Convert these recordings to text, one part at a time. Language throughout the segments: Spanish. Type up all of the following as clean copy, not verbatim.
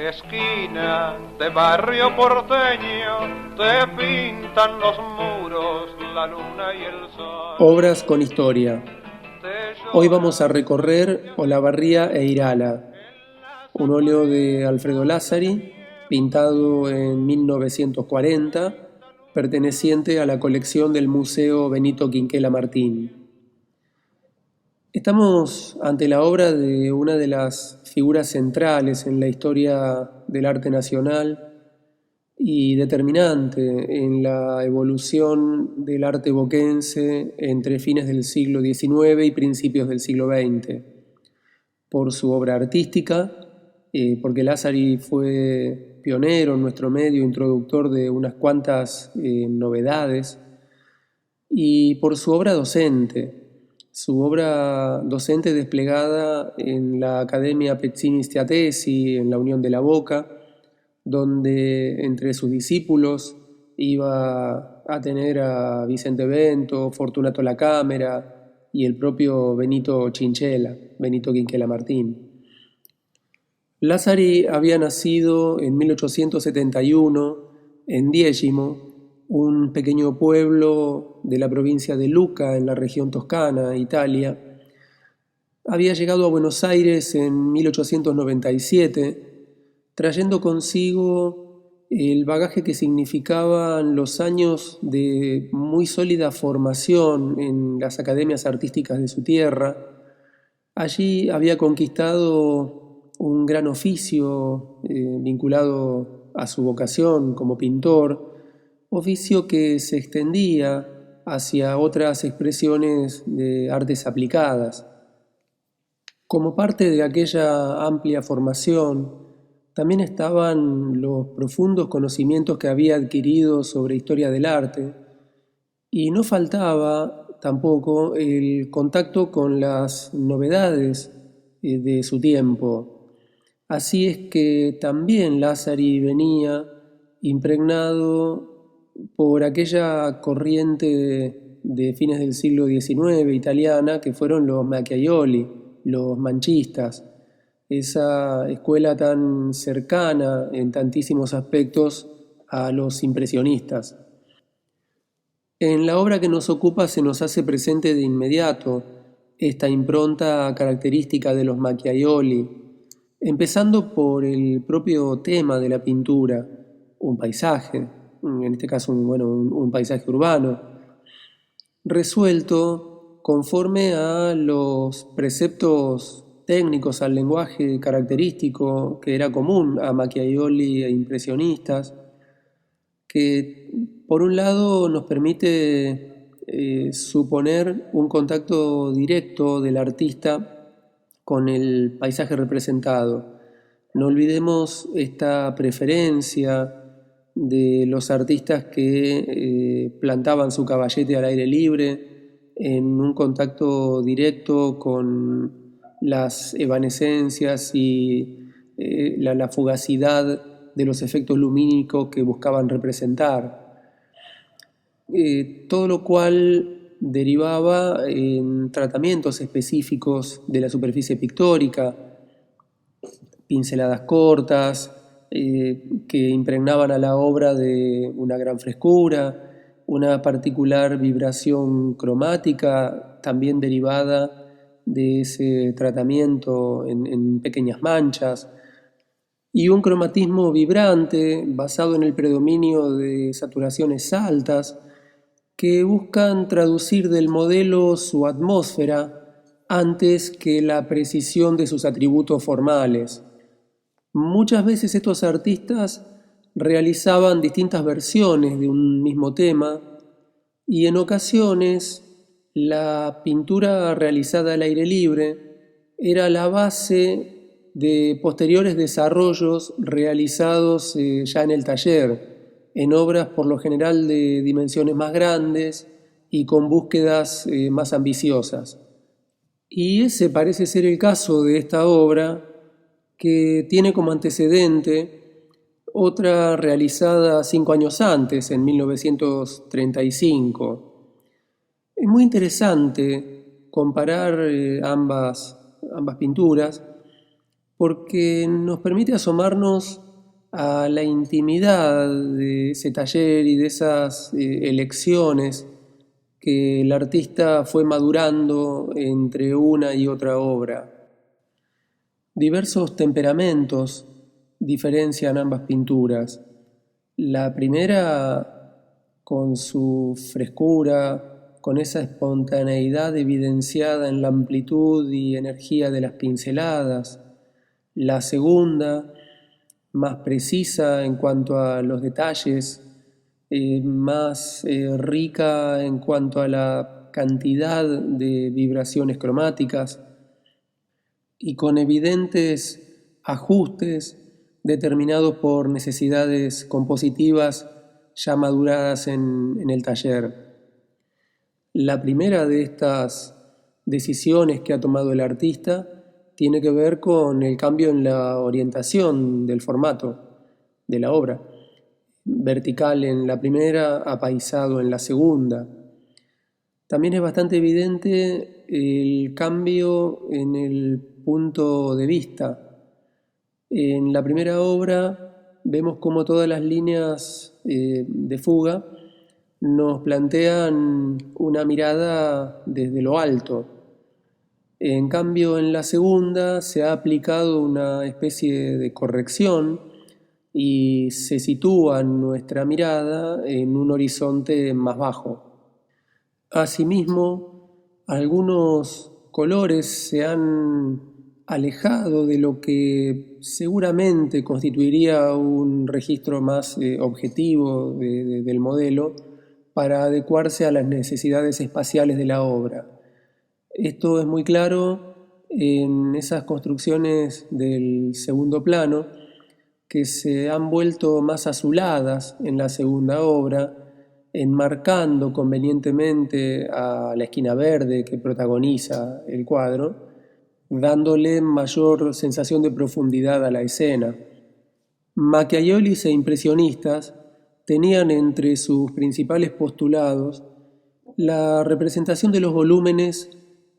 esquina de barrio porteño te pintan los muros, la luna y el sol. Obras con historia. Hoy vamos a recorrer Olavarría e Irala, un óleo de Alfredo Lázari, pintado en 1940, perteneciente a la colección del Museo Benito Quinquela Martín. Estamos ante la obra de una de las figuras centrales en la historia del arte nacional y determinante en la evolución del arte boquense entre fines del siglo XIX y principios del siglo XX, por su obra artística, porque Lázari fue pionero en nuestro medio, introductor de unas cuantas novedades, y por su obra docente desplegada en la Academia Pezzini Stiatesi, en la Unión de la Boca, donde entre sus discípulos iba a tener a Vicente Bento, Fortunato La Cámara y el propio Benito Quinquela Martín. Lázari había nacido en 1871 en Diegimo, un pequeño pueblo de la provincia de Lucca, en la región toscana, Italia. Había llegado a Buenos Aires en 1897, trayendo consigo el bagaje que significaban los años de muy sólida formación en las academias artísticas de su tierra. Allí había conquistado un gran oficio vinculado a su vocación como pintor, oficio que se extendía hacia otras expresiones de artes aplicadas. Como parte de aquella amplia formación, también estaban los profundos conocimientos que había adquirido sobre historia del arte, y no faltaba tampoco el contacto con las novedades de su tiempo. Así es que también Lázari venía impregnado por aquella corriente de fines del siglo XIX italiana que fueron los Macchiaioli, los manchistas, esa escuela tan cercana en tantísimos aspectos a los impresionistas. En la obra que nos ocupa se nos hace presente de inmediato esta impronta característica de los Macchiaioli, empezando por el propio tema de la pintura, un paisaje, en este caso un paisaje urbano, resuelto conforme a los preceptos técnicos, al lenguaje característico que era común a Macchiaioli e impresionistas, que por un lado nos permite suponer un contacto directo del artista con el paisaje representado. No olvidemos esta preferencia de los artistas que plantaban su caballete al aire libre en un contacto directo con las evanescencias y la fugacidad de los efectos lumínicos que buscaban representar. Todo lo cual derivaba en tratamientos específicos de la superficie pictórica, pinceladas cortas, que impregnaban a la obra de una gran frescura, una particular vibración cromática, también derivada de ese tratamiento en pequeñas manchas, y un cromatismo vibrante basado en el predominio de saturaciones altas que buscan traducir del modelo su atmósfera antes que la precisión de sus atributos formales. Muchas veces estos artistas realizaban distintas versiones de un mismo tema y en ocasiones la pintura realizada al aire libre era la base de posteriores desarrollos realizados ya en el taller, en obras por lo general de dimensiones más grandes y con búsquedas más ambiciosas. Y ese parece ser el caso de esta obra, que tiene como antecedente otra realizada 5 años antes, en 1935. Es muy interesante comparar ambas pinturas, porque nos permite asomarnos a la intimidad de ese taller y de esas elecciones que el artista fue madurando entre una y otra obra. Diversos temperamentos diferencian ambas pinturas. La primera, con su frescura, con esa espontaneidad evidenciada en la amplitud y energía de las pinceladas. La segunda, más precisa en cuanto a los detalles, más rica en cuanto a la cantidad de vibraciones cromáticas y con evidentes ajustes determinados por necesidades compositivas ya maduradas en el taller. La primera de estas decisiones que ha tomado el artista tiene que ver con el cambio en la orientación del formato de la obra, vertical en la primera, apaisado en la segunda. También es bastante evidente el cambio en el punto de vista. En la primera obra vemos como todas las líneas de fuga nos plantean una mirada desde lo alto. En cambio, en la segunda se ha aplicado una especie de corrección y se sitúa nuestra mirada en un horizonte más bajo. Asimismo, algunos colores se han alejado de lo que seguramente constituiría un registro más objetivo del modelo para adecuarse a las necesidades espaciales de la obra. Esto es muy claro en esas construcciones del segundo plano que se han vuelto más azuladas en la segunda obra, enmarcando convenientemente a la esquina verde que protagoniza el cuadro, dándole mayor sensación de profundidad a la escena. Machiavellis e impresionistas tenían entre sus principales postulados la representación de los volúmenes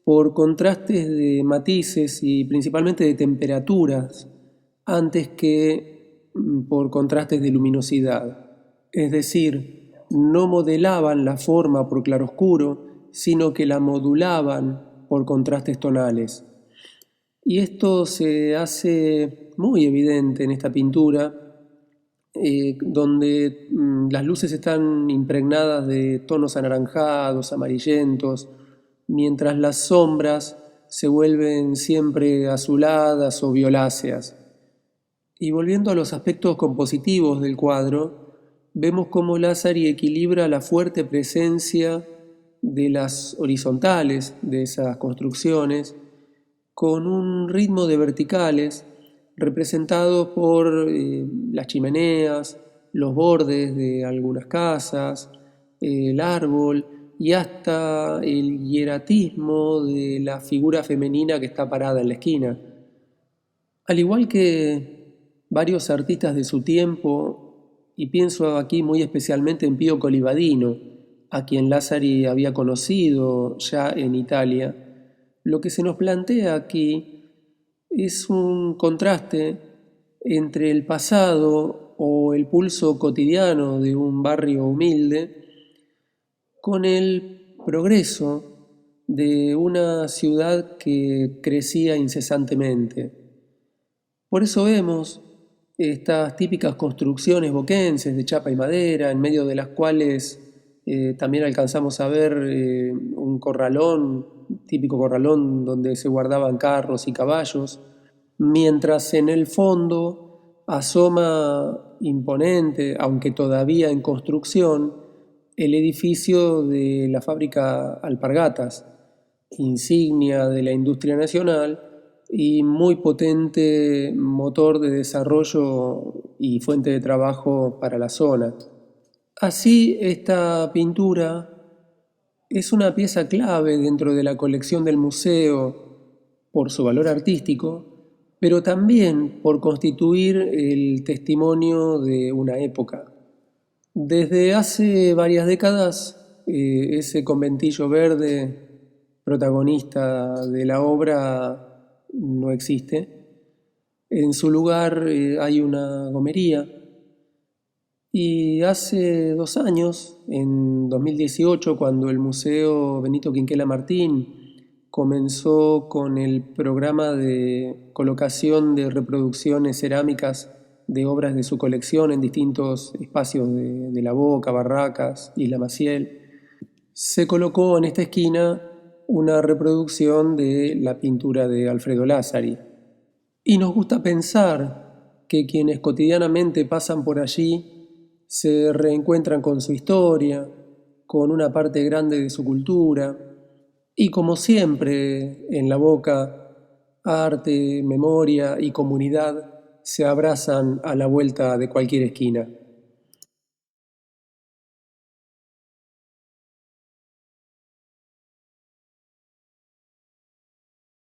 por contrastes de matices y principalmente de temperaturas, antes que por contrastes de luminosidad. Es decir, no modelaban la forma por claroscuro, sino que la modulaban por contrastes tonales. Y esto se hace muy evidente en esta pintura, donde las luces están impregnadas de tonos anaranjados, amarillentos, mientras las sombras se vuelven siempre azuladas o violáceas. Y volviendo a los aspectos compositivos del cuadro, vemos cómo Lázari equilibra la fuerte presencia de las horizontales de esas construcciones con un ritmo de verticales representados por las chimeneas, los bordes de algunas casas, el árbol y hasta el hieratismo de la figura femenina que está parada en la esquina. Al igual que varios artistas de su tiempo, y pienso aquí muy especialmente en Pío Colivadino, a quien Lázari había conocido ya en Italia, lo que se nos plantea aquí es un contraste entre el pasado o el pulso cotidiano de un barrio humilde con el progreso de una ciudad que crecía incesantemente. Por eso vemos estas típicas construcciones boquenses de chapa y madera, en medio de las cuales también alcanzamos a ver un corralón, típico corralón donde se guardaban carros y caballos, mientras en el fondo asoma imponente, aunque todavía en construcción, el edificio de la fábrica Alpargatas, insignia de la industria nacional y muy potente motor de desarrollo y fuente de trabajo para la zona. Así, esta pintura es una pieza clave dentro de la colección del museo por su valor artístico, pero también por constituir el testimonio de una época. Desde hace varias décadas, ese conventillo verde, protagonista de la obra, no existe, En su lugar hay una gomería. Y hace 2 años, en 2018, cuando el Museo Benito Quinquela Martín comenzó con el programa de colocación de reproducciones cerámicas de obras de su colección en distintos espacios de La Boca, Barracas, Isla Maciel, se colocó en esta esquina una reproducción de la pintura de Alfredo Lázari. Y nos gusta pensar que quienes cotidianamente pasan por allí se reencuentran con su historia, con una parte grande de su cultura, y como siempre en La Boca, arte, memoria y comunidad se abrazan a la vuelta de cualquier esquina.